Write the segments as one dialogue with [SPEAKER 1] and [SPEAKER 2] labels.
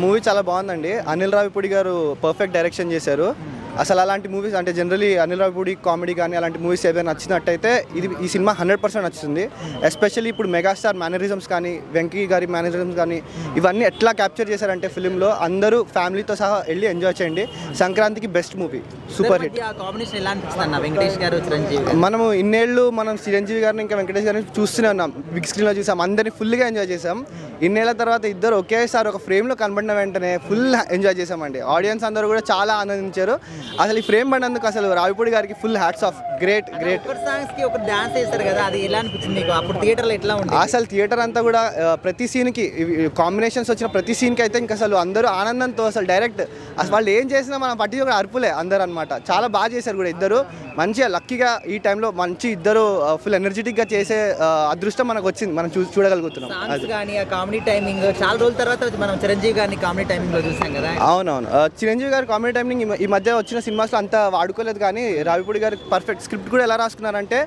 [SPEAKER 1] Movie చాలా బాగుందండి. అనిల్ రావిపూడి గారు పర్ఫెక్ట్ డైరెక్షన్ చేశారు. అసలు అలాంటి మూవీస్ అంటే జనరలీ అనిల్ రావిపూడి కామెడీ కానీ అలాంటి మూవీస్ ఏదైనా నచ్చినట్టయితే ఈ సినిమా 100% నచ్చుతుంది. ఎస్పెషల్లీ ఇప్పుడు మెగాస్టార్ మేనరిజమ్స్ కానీ వెంకీ గారి మేనరిజమ్స్ కానీ ఇవన్నీ ఎట్లా క్యాప్చర్ చేశారంటే ఫిలింలో అందరూ ఫ్యామిలీతో సహా వెళ్ళి ఎంజాయ్ చేయండి. సంక్రాంతికి బెస్ట్ మూవీ, సూపర్ హిట్. మనము ఇన్నేళ్ళు మనం చిరంజీవి గారిని ఇంకా వెంకటేష్ గారిని చూస్తూనే ఉన్నాం, బిగ్ స్క్రీన్లో చూసాం, అందరినీ ఫుల్గా ఎంజాయ్ చేసాం. ఇన్నేళ్ల తర్వాత ఇద్దరు ఒకేసారి ఒక ఫ్రేమ్లో కనబడిన వెంటనే ఫుల్ ఎంజాయ్ చేసామండి. ఆడియన్స్ అందరూ కూడా చాలా ఆనందించారు. అసలు ఈ ఫ్రేమ్ పడినందుకు అసలు రావిపూడి గారికి full hats off. Great great. అసలు థియేటర్ అంతా కూడా ప్రతి సీన్కి కాంబినేషన్స్ వచ్చిన ప్రతి సీన్కి అయితే ఇంకా అసలు అందరూ ఆనందంతో అసలు డైరెక్ట్ అసలు వాళ్ళు ఏం చేసినా మనం పట్టి కూడా అరుపులే అందరూ అనమాట. చాలా బాగా చేశారు కూడా ఇద్దరు. మంచిగా లక్కీగా ఈ టైంలో మంచి ఇద్దరు ఫుల్ ఎనర్జెటిక్గా చేసే అదృష్టం మనకు వచ్చింది, మనం చూడగలుగుతున్నాం.
[SPEAKER 2] కామెడీ టైమింగ్ చాలా రోజుల తర్వాత మనం చిరంజీవి గారిని కామెడీ టైమింగ్లో చూసాం కదా.
[SPEAKER 1] అవునవును, చిరంజీవి గారి కామెడీ టైమింగ్ ఈ మధ్య వచ్చిన సినిమాస్లో అంత వాడుకోలేదు, కానీ రావిపూడి గారి పర్ఫెక్ట్ స్క్రిప్ట్ కూడా ఎలా రాసుకున్నారంటే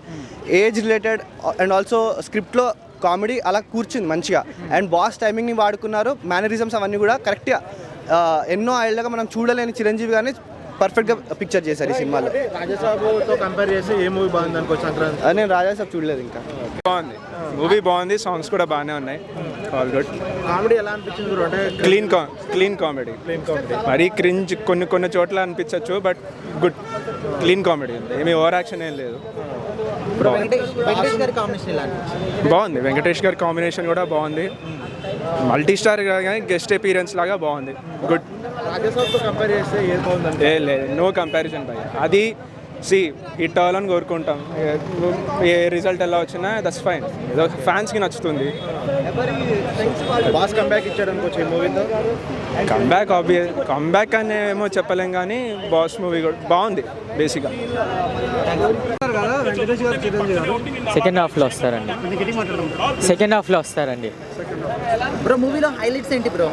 [SPEAKER 1] ఏజ్ రిలేటెడ్ అండ్ ఆల్సో స్క్రిప్ట్లో కామెడీ అలా కూర్చుంది మంచిగా. అండ్ బాస్ టైమింగ్ని వాడుకున్నారు, మేనరిజమ్స్ అవన్నీ కూడా కరెక్ట్గా ఎన్నో ఏళ్ళగా మనం చూడలేని చిరంజీవి గారిని పర్ఫెక్ట్గా పిక్చర్ చేశారు ఈ సినిమాలో.
[SPEAKER 3] రాజాసాబ్తో కంపేర్ చేసి ఏ మూవీ బాగుంది అనుకో సంక్రాంతి?
[SPEAKER 1] నేను రాజాసాబ్ చూడలేదు ఇంకా.
[SPEAKER 4] బాగుంది మూవీ, బాగుంది, సాంగ్స్ కూడా బాగానే ఉన్నాయి, ఆల్ గుడ్.
[SPEAKER 3] కామెడీ ఎలా అనిపించింది బ్రో? అంటే
[SPEAKER 4] క్లీన్ కామెడీ, మరీ క్రింజ్ కొన్ని చోట్ల అనిపించవచ్చు, బట్ గుడ్ క్లీన్ కామెడీ, ఏమీ ఓవర్ యాక్షన్ ఏం లేదు. బాగుంది, వెంకటేష్ గారి కాంబినేషన్ కూడా బాగుంది, మల్టీ స్టార్ కానీ గెస్ట్ అపీరెన్స్ లాగా బాగుంది, గుడ్.
[SPEAKER 3] రాజాసాబ్తో కంపేర్ చేస్తే ఏది బాగుందండి?
[SPEAKER 4] లేదు, నో కంపారిజన్ భయ్. అది హిట్ అవ్వాలని కోరుకుంటాం, ఏ రిజల్ట్ ఎలా వచ్చినా దట్స్ ఫైన్, ఏదో ఫ్యాన్స్కి నచ్చుతుంది.
[SPEAKER 3] బాస్ కంబ్యాక్ ఇచ్చాడు అనుకోవచ్చు ఈ మూవీతో.
[SPEAKER 4] కంబ్యాక్ అని ఏమో చెప్పలేం, కానీ బాస్ మూవీ కూడా బాగుంది బేసిక్గా.
[SPEAKER 5] సెకండ్ హాఫ్లో వస్తారండి.
[SPEAKER 2] బ్రో మూవీలో హైలైట్స్ ఏంటి బ్రో?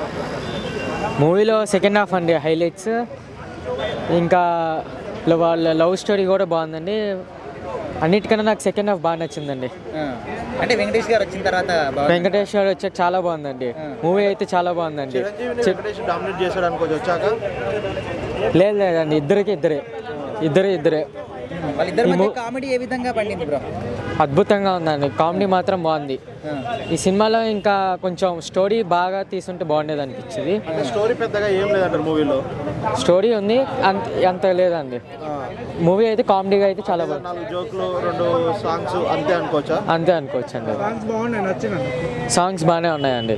[SPEAKER 5] మూవీలో సెకండ్ హాఫ్ అండి హైలైట్స్. ఇంకా వాళ్ళ లవ్ స్టోరీ కూడా బాగుందండి. అన్నిటికన్నా నాకు సెకండ్ హాఫ్ బాగా నచ్చిందండి.
[SPEAKER 2] అంటే వెంకటేష్ గారు వచ్చిన తర్వాత
[SPEAKER 5] వచ్చాక చాలా బాగుందండి మూవీ అయితే, చాలా బాగుందండి. లేదండి, ఇద్దరే.
[SPEAKER 2] కామెడీ ఏ విధంగా పండింది బ్రో?
[SPEAKER 5] అద్భుతంగా ఉందండి, కామెడీ మాత్రం బాగుంది. ఈ సినిమాలో ఇంకా కొంచెం స్టోరీ బాగా తీసుంటే బాగుండేది అనిపించింది.
[SPEAKER 3] స్టోరీ పెద్దగా ఏం లేదంటారు మూవీలో?
[SPEAKER 5] స్టోరీ ఉంది, అంత లేదండి. మూవీ అయితే కామెడీగా అయితే చాలా బాగుంది.
[SPEAKER 3] జోక్లు 2 సాంగ్స్ అంతే అనుకోవచ్చు
[SPEAKER 5] అండి. సాంగ్స్ బాగానే ఉన్నాయండి.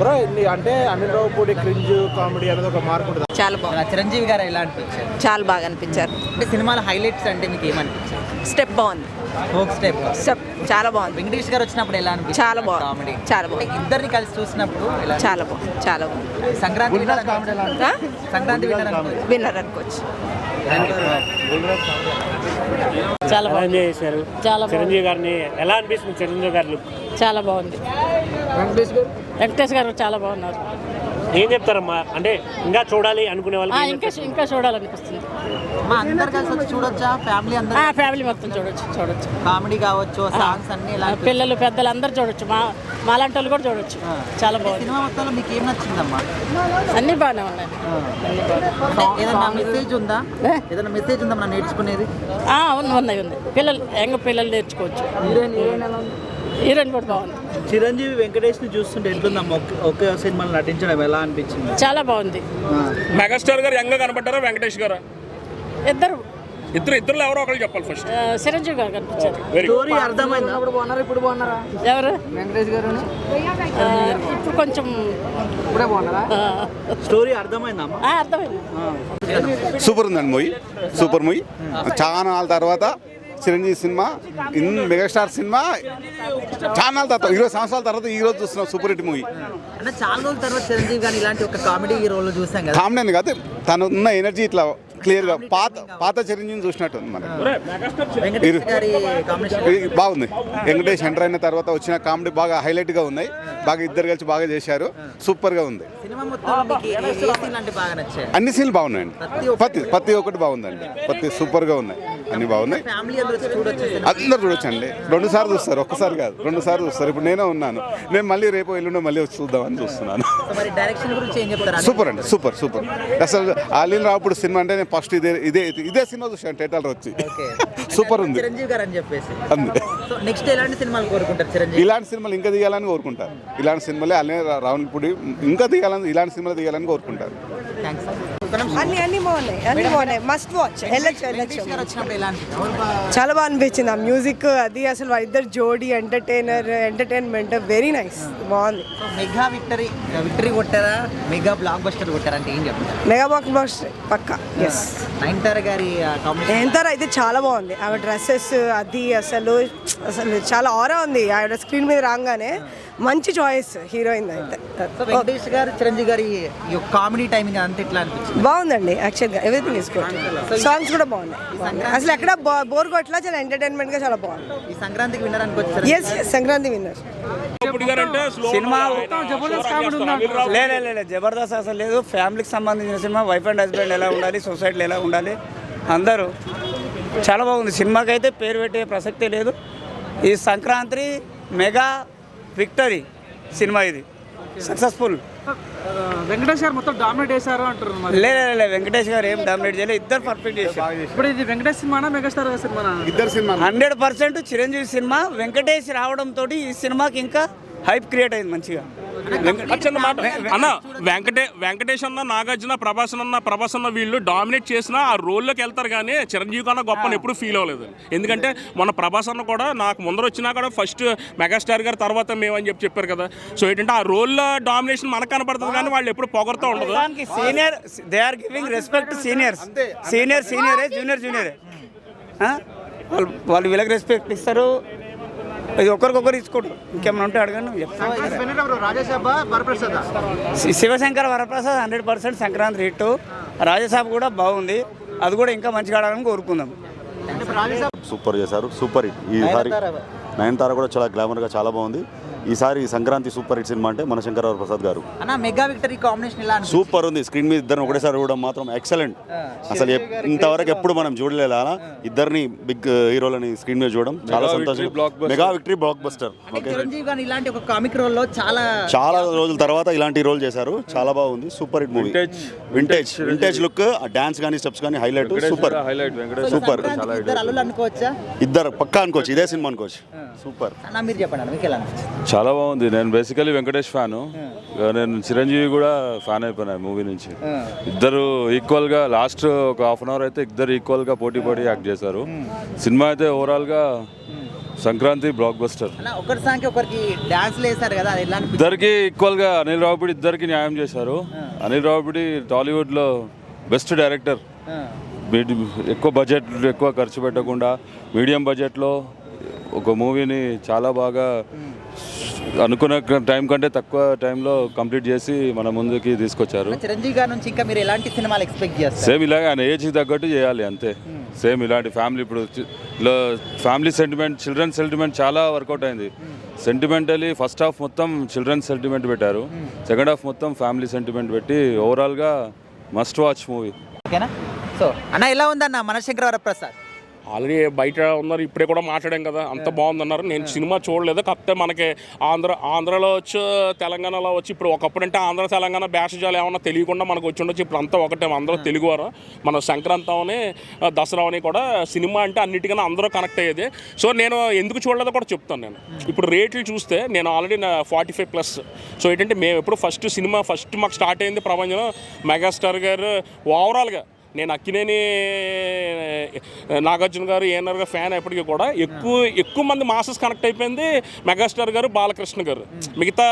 [SPEAKER 3] బ్రో అంటే అనిల్ రావిపూడి క్రింజ్ కామెడీ అనేది ఒక మార్క్ ఉంటుంది.
[SPEAKER 2] చాలా బాగుంది. చిరంజీవి గారు ఎలా అనిపించారు?
[SPEAKER 6] చాలా బాగా అనిపించారు.
[SPEAKER 2] అంటే సినిమాలో హైలైట్స్ అంటే మీకు ఏమనిపించారు?
[SPEAKER 6] స్టెప్ బాగుంది,
[SPEAKER 2] స్టెప్
[SPEAKER 6] చాలా బాగుంది.
[SPEAKER 2] వెంకటేష్ గారు వచ్చినప్పుడు ఎలా అనిపించింది?
[SPEAKER 6] చాలా బాగుంది,
[SPEAKER 2] కామెడీ
[SPEAKER 6] చాలా బాగుంది.
[SPEAKER 2] ఇద్దరిని కలిసి చూసినప్పుడు
[SPEAKER 6] చాలా బాగుంది.
[SPEAKER 2] సంక్రాంతి
[SPEAKER 6] విన్నర్ అనుకోవచ్చు.
[SPEAKER 7] చాలా బాగా ఎంజాయ్ చేశారు. చాలా చిరంజీవి గారిని ఎలా అనిపిస్తుంది? చిరంజీవి గారి లుక్
[SPEAKER 8] చాలా బాగుంది. వెంకటేష్ గారు చాలా బాగున్నారు.
[SPEAKER 7] ఏం చెప్తారమ్మా? అంటే ఇంకా చూడాలి అనుకునే వాళ్ళు
[SPEAKER 8] ఇంకా చూడాలనిపిస్తుంది.
[SPEAKER 2] అందరు కలిసి వచ్చి చూడొచ్చా?
[SPEAKER 8] ఫ్యామిలీ మొత్తం చూడొచ్చు.
[SPEAKER 2] కామెడీ కావచ్చు, సాంగ్స్ అన్ని,
[SPEAKER 8] పిల్లలు పెద్దలు అందరు చూడొచ్చు, మాలాంటి వాళ్ళు కూడా చూడొచ్చు. చాలా బాగుంది.
[SPEAKER 2] సినిమా మొత్తంలో మీకు ఏం నచ్చిందమ్మా?
[SPEAKER 8] అన్ని బాగానే ఉన్నాయి.
[SPEAKER 2] ఏదైనా మెసేజ్ ఉందా మనం నేర్చుకునేది?
[SPEAKER 8] ఉన్నాయి. పిల్లలు నేర్చుకోవచ్చు. హీరోయిన్ కూడా బాగుంది.
[SPEAKER 2] చిరంజీవి వెంకటేష్ ని చూస్తుంటే ఎట్లుందమ్మా? ఒకే సినిమాలో నటించడం ఎలా అనిపించింది?
[SPEAKER 8] చాలా బాగుంది.
[SPEAKER 9] మెగాస్టార్ గారు యంగ్ కనబడ్డారా, వెంకటేష్ గారు? ఇద్దరు ఎవరో ఒకరు చెప్పాలి. ఫస్ట్
[SPEAKER 8] చిరంజీవి గారు కనిపించారు.
[SPEAKER 2] స్టోరీ అర్థమైందా?
[SPEAKER 8] ఇప్పుడు బాగున్నారా? ఎవరు? వెంకటేష్ గారు. ఇప్పుడు కొంచెం ఇప్పుడే బాగున్నారా?
[SPEAKER 2] స్టోరీ అర్థమైందా?
[SPEAKER 8] అర్థమైంది.
[SPEAKER 10] సూపర్ ఉందండి మూవీ, సూపర్ మూవీ. చాలా నాళ్ళ తర్వాత చిరంజీవి సినిమా, మెగాస్టార్ సినిమా చాలా తర్వాత 20 సంవత్సరాల తర్వాత ఈ రోజు చూస్తున్నాం సూపర్ హిట్ మూవీ.
[SPEAKER 2] అంటే చాలా రోజుల తర్వాత చిరంజీవి గారిని ఇలాంటి ఒక కామెడీ రోల్ చూసాం కదా.
[SPEAKER 10] కామెడీ కాదు, తను ఉన్న ఎనర్జీ ఇట్లా క్లియర్గా పాత చిరంజీవిని చూసినట్టు ఉంది మనకి. బాగుంది. వెంకటేష్ ఎంటర్ అయిన తర్వాత వచ్చిన కామెడీ బాగా హైలైట్గా ఉన్నాయి. బాగా ఇద్దరు కలిసి బాగా చేశారు, సూపర్గా ఉంది. అన్ని సీన్లు బాగున్నాయండి, ప్రతి ఒక్కటి బాగుందండి, సూపర్గా ఉన్నాయి అన్నీ బాగున్నాయి.
[SPEAKER 2] ఫ్యామిలీ అందరూ వచ్చి చూడొచ్చు
[SPEAKER 10] అందరు చూడొచ్చండి, 2 సార్లు చూస్తారు, ఒక్కసారి కాదు 2 సార్లు చూస్తారు. ఇప్పుడు నేనే ఉన్నాను, నేను మళ్ళీ రేపు ఎల్లుండో మళ్ళీ వచ్చి చూద్దామని చూస్తున్నాను.
[SPEAKER 2] సో మరి డైరెక్షన్ గురించి ఏం చెప్తారా?
[SPEAKER 10] సూపర్ అండి, సూపర్ సూపర్. అసలు అనిల్ రావుపూడి సినిమా అంటే నేను ఫస్ట్ ఇదే సినిమా చూసాను థియేటర్లో వచ్చి. సూపర్ ఉంది
[SPEAKER 2] చిరంజీవి గారు అని చెప్పేసి.
[SPEAKER 10] అంతే.
[SPEAKER 2] సో నెక్స్ట్ ఎలాంటి సినిమాలు కోరుకుంటారు చిరంజీవి?
[SPEAKER 10] ఇలాంటి సినిమాలు ఇంకా తీయాలని కోరుకుంటారు. ఇలాంటి సినిమాలే అనిల్ రావుపూడి ఇంకా తీయాలని, ఇలాంటి సినిమాలు తీయాలని కోరుకుంటారు.
[SPEAKER 2] థ్యాంక్స్.
[SPEAKER 8] అన్ని బాగున్నాయి మస్ట్ వాచ్.
[SPEAKER 2] వచ్చినప్పుడు ఎలా అనిపించింది?
[SPEAKER 8] చాలా బాగా అనిపించింది ఆ మ్యూజిక్ అది, అసలు వాళ్ళిద్దరు జోడీ ఎంటర్టైన్మెంట్ వెరీ నైస్, బాగుంది.
[SPEAKER 2] సో మెగా విక్టరీ కొట్టారా, మెగా బ్లాక్ బస్టర్ కొట్టారా అంటే ఏం చెప్తారు?
[SPEAKER 8] మెగా బాక్స్ బాక్స్ పక్కా. ఎస్.
[SPEAKER 2] నయనతార గారి కాంబినేషన్
[SPEAKER 8] ఎంతారా అయితే చాలా బాగుంది. ఆవిడ డ్రెస్సెస్ అది అసలు చాలా ఆరా ఉంది. ఆవిడ స్క్రీన్ మీద రాగానే మంచి చాయిస్ హీరోయిన్ అయితే.
[SPEAKER 2] సో వెంకటేష్ గారు చిరంజీవి గారి కామెడీ టైమింగ్ అంతా ఎట్లా అనిపించింది?
[SPEAKER 8] బాగుందండి, యాక్చువల్గా ఎవ్రీథింగ్ ఇస్ గుడ్. సాంగ్స్ కూడా బాగున్నాయి, అసలు ఎక్కడ బోర్ కొట్టలా, చాలా ఎంటర్టైన్మెంట్ గా చాలా బాగుంది.
[SPEAKER 2] ఈ సంక్రాంతికి విన్నర్ అనుకోవచ్చు.
[SPEAKER 8] Yes, Sankranti winner.
[SPEAKER 3] సినిమా లేదు జబర్దస్త్ అసలు లేదు. ఫ్యామిలీకి సంబంధించిన సినిమా, వైఫ్ అండ్ హస్బెండ్ ఎలా ఉండాలి, సొసైటీలో ఎలా ఉండాలి, అందరూ చాలా బాగుంది. సినిమాకైతే పేరు పెట్టే ప్రసక్తే లేదు. ఈ సంక్రాంతి మెగా విక్టరీ సినిమా, ఇది సక్సెస్ఫుల్.
[SPEAKER 4] వెంకటేష్ గారు మొత్తం డామినేట్ చేశారు అంటారు.
[SPEAKER 3] లేదు వెంకటేష్ గారు ఏం డామినేట్ చేయలేదు, ఇద్దరు పర్ఫెక్ట్ చేశారు.
[SPEAKER 4] ఇప్పుడు ఇది వెంకటేష్ సినిమానా మెగాస్టార్ సినిమానా?
[SPEAKER 10] ఇద్దరు సినిమా
[SPEAKER 3] 100% చిరంజీవి సినిమా. వెంకటేష్ రావడంతో ఈ సినిమాకి ఇంకా హైప్ క్రియేట్ అయింది మంచిగా.
[SPEAKER 9] చిన్న మాట అన్న, వెంకటేష్ అన్న, నాగార్జున, ప్రభాస్ అన్న వీళ్ళు డామినేట్ చేసిన ఆ రోల్లోకి వెళ్తారు కానీ చిరంజీవి కన్నా గొప్పని ఎప్పుడు ఫీల్ అవ్వలేదు. ఎందుకంటే మన ప్రభాస్ అన్న కూడా నాకు ముందర వచ్చినా కూడా ఫస్ట్ మెగాస్టార్ గారు తర్వాత మేమని చెప్పారు కదా. సో ఏంటంటే ఆ రోల్లో డామినేషన్ మనకు కనపడుతుంది కానీ వాళ్ళు ఎప్పుడు పొగరుతూ ఉండదు.
[SPEAKER 3] Senior, they are giving respect seniors. సీనియరే జూనియరే. వాళ్ళు వీళ్ళకి రెస్పెక్ట్ ఇస్తారు, ఇది ఒకరికొకరు ఇచ్చుకుంటారు. ఇంకేమైనా ఉంటే అడగండి. శివశంకర్ వరప్రసాద్ 100% సంక్రాంతి హిట్. రాజసాబ్ కూడా బాగుంది, అది కూడా ఇంకా మంచిగా ఆడాలని కోరుకుందాం.
[SPEAKER 11] సూపర్ చేశారు, సూపర్ హిట్. ఈసారి నయనతార కూడా చాలా గ్లామర్గా చాలా బాగుంది. ఈసారి సంక్రాంతి సూపర్ హిట్ సినిమా అంటే మన శంకర్ ప్రసాద్ గారు.
[SPEAKER 2] అన్న మెగా విక్టరీ కాంబినేషన్ ఎలా అనిపించింది?
[SPEAKER 11] సూపర్ ఉంది. స్క్రీన్ మీద ఇద్దరు ఒకటేసారి చూడడం మాత్రం ఎక్సలెంట్. అసలు ఇంతవరకు ఎప్పుడు మనం చూడలేదు అలా ఇద్దరిని బిగ్ హీరోలని స్క్రీన్ మీద చూడడం చాలా సంతోషం. Mega victory block buster.
[SPEAKER 2] Chiranjeevi గారు ఇలాంటి ఒక కామిక్ రోల్ లో చాలా
[SPEAKER 11] రోజుల తర్వాత ఇలాంటి రోల్ చేశారు, చాలా బాగుంది. Super hit movie. Vintage look, dance కానీ స్టెప్స్ కానీ హైలైట్. Super super.
[SPEAKER 2] అనుకోవచ్చా?
[SPEAKER 11] ఇద్దరు పక్కా అనుకోవచ్చు, ఇదే సినిమా అనుకోవచ్చు. సూపర్.
[SPEAKER 2] అన్న మీరు చెప్పండి, మీకు ఎలా అనిపించింది?
[SPEAKER 12] చాలా బాగుంది. నేను బేసికలీ వెంకటేష్ ఫ్యాను, నేను చిరంజీవి కూడా ఫ్యాన్ అయిపోయినా మూవీ నుంచి. ఇద్దరు ఈక్వల్గా లాస్ట్ ఒక హాఫ్ అన్ అవర్ అయితే ఇద్దరు ఈక్వల్గా పోటీ యాక్ట్ చేశారు. సినిమా అయితే ఓవరాల్గా సంక్రాంతి బ్లాక్ బస్టర్. ఇద్దరికి ఈక్వల్గా అనిల్ రావుపూడి ఇద్దరికి న్యాయం చేశారు. అనిల్ రావుపూడి టాలీవుడ్లో బెస్ట్ డైరెక్టర్. ఎక్కువ బడ్జెట్ ఎక్కువ ఖర్చు పెట్టకుండా మీడియం బడ్జెట్లో ఒక మూవీని చాలా బాగా అనుకున్న టైం కంటే తక్కువ టైంలో కంప్లీట్ చేసి మన ముందుకి తీసుకొచ్చారు.
[SPEAKER 2] చిరంజీవి గారి నుంచి ఇంకా మీరు ఎలాంటి సినిమాలు ఎక్స్పెక్ట్ చేస్తారు?
[SPEAKER 12] సేమ్ ఇలాగే ఆయన ఏజ్కి తగ్గట్టు చేయాలి అంతే. సేమ్ ఇలాంటి ఫ్యామిలీ, ఇప్పుడు ఫ్యామిలీ సెంటిమెంట్, చిల్డ్రన్ సెంటిమెంట్ చాలా వర్కౌట్ అయింది. సెంటిమెంటలీ ఫస్ట్ హాఫ్ మొత్తం చిల్డ్రన్ సెంటిమెంట్ పెట్టారు, సెకండ్ హాఫ్ మొత్తం ఫ్యామిలీ సెంటిమెంట్ పెట్టి ఓవరాల్గా మస్ట్ వాచ్ మూవీ.
[SPEAKER 2] ఓకేనా? సో అన్న ఎలా ఉందన్న మన శంకర్ వరప్రసాద్?
[SPEAKER 9] ఆల్రెడీ బయట ఉన్నారు, ఇప్పుడే కూడా మాట్లాడాం కదా, అంత బాగుందన్నారు. నేను సినిమా చూడలేదు, కాకపోతే మనకి ఆంధ్రలో వచ్చి తెలంగాణలో వచ్చి ఇప్పుడు ఒకప్పుడు అంటే ఆంధ్ర తెలంగాణ భేషజాలు ఏమన్నా తెలియకుండా మనకు వచ్చి ఉండొచ్చు. ఇప్పుడు అంతా ఒకటే, అందరూ తెలుగువారు. మన సంక్రాంతి అని దసరా అని కూడా సినిమా అంటే అన్నిటికన్నా అందరూ కనెక్ట్ అయ్యేది. సో నేను ఎందుకు చూడలేదో కూడా చెప్తాను. నేను ఇప్పుడు రేట్లు చూస్తే నేను ఆల్రెడీ 45+. సో ఏంటంటే మేము ఎప్పుడు సినిమా మాకు స్టార్ట్ అయింది ప్రపంచంలో మెగాస్టార్ గారు. ఓవరాల్గా నేను అక్కినేని నాగార్జున గారు ఏఎన్ఆర్ గారు ఫ్యాన్ ఎప్పటికీ కూడా ఎక్కువ మంది మాసెస్ కనెక్ట్ అయిపోయింది మెగాస్టార్ గారు, బాలకృష్ణ గారు. మిగతా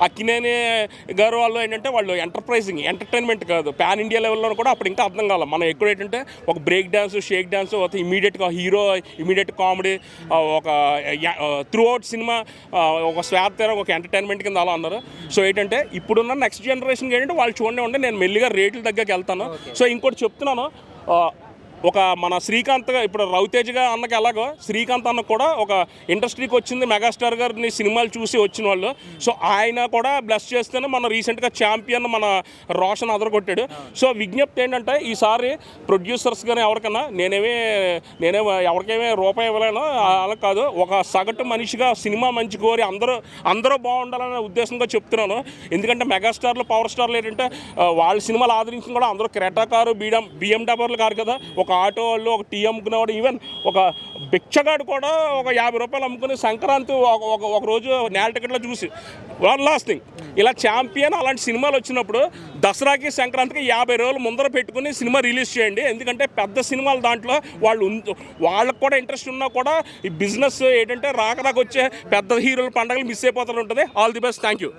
[SPEAKER 9] అక్కినేని గారు వాళ్ళు ఏంటంటే వాళ్ళు ఎంటర్టైన్మెంట్ కాదు, పాన్ ఇండియా లెవెల్లో కూడా అప్పుడు ఇంకా అర్థం కావాలి. మనం ఎక్కువ ఏంటంటే ఒక బ్రేక్ డ్యాన్స్, షేక్ డ్యాన్స్, ఇమీడియట్గా హీరో, ఇమీడియట్ కామెడీ, ఒక త్రూ అవుట్ సినిమా, ఒక స్వార్థ, ఒక ఎంటర్టైన్మెంట్ కింద అలా అన్నారు. సో ఏంటంటే ఇప్పుడున్న నెక్స్ట్ జనరేషన్కి ఏంటంటే వాళ్ళు చూడండి ఉంటే నేను మెల్లిగా రేట్లు దగ్గరికి వెళ్తాను. సో ఇంకోటి చెప్తున్నాను, ఒక మన శ్రీకాంత్ ఇప్పుడు రవితేజ్గా అన్నకి ఎలాగో శ్రీకాంత్ అన్న కూడా ఒక ఇండస్ట్రీకి వచ్చింది మెగాస్టార్ గారిని సినిమాలు చూసి వచ్చిన వాళ్ళు. సో ఆయన కూడా బ్లెస్ చేస్తేనే మన రీసెంట్గా ఛాంపియన్ మన రోషన్ అదరగొట్టాడు. సో విజ్ఞప్తి ఏంటంటే ఈసారి ప్రొడ్యూసర్స్ కానీ ఎవరికైనా నేనేమీ ఎవరికేమీ రూపాయి ఇవ్వలేను అలా కాదు, ఒక సగటు మనిషిగా సినిమా మంచి కోరి అందరూ బాగుండాలనే ఉద్దేశంగా చెప్తున్నాను. ఎందుకంటే మెగాస్టార్లు పవర్ స్టార్లు ఏంటంటే వాళ్ళ సినిమాలు ఆదరించిన కూడా అందరూ క్రెటా కారు బిఎండబ్ల్యూలు కారు కదా, ఒక ఆటో వాళ్ళు ఒక టీ అమ్ముకునేవాడు, ఈవెన్ ఒక భిక్షగాడు కూడా ఒక 50 రూపాయలు అమ్ముకుని సంక్రాంతి ఒక రోజు నేల టికెట్లో చూసి వన్ లాస్ట్ థింగ్ ఇలా ఛాంపియన్ అలాంటి సినిమాలు వచ్చినప్పుడు దసరాకి సంక్రాంతికి 50 రోజులు ముందర పెట్టుకుని సినిమా రిలీజ్ చేయండి. ఎందుకంటే పెద్ద సినిమాలు దాంట్లో వాళ్ళకు కూడా ఇంట్రెస్ట్ ఉన్నా కూడా ఈ బిజినెస్ ఏంటంటే రాక వచ్చే పెద్ద హీరోల పండుగలు మిస్ అయిపోతూ ఉంటుంది. All the best, thank you.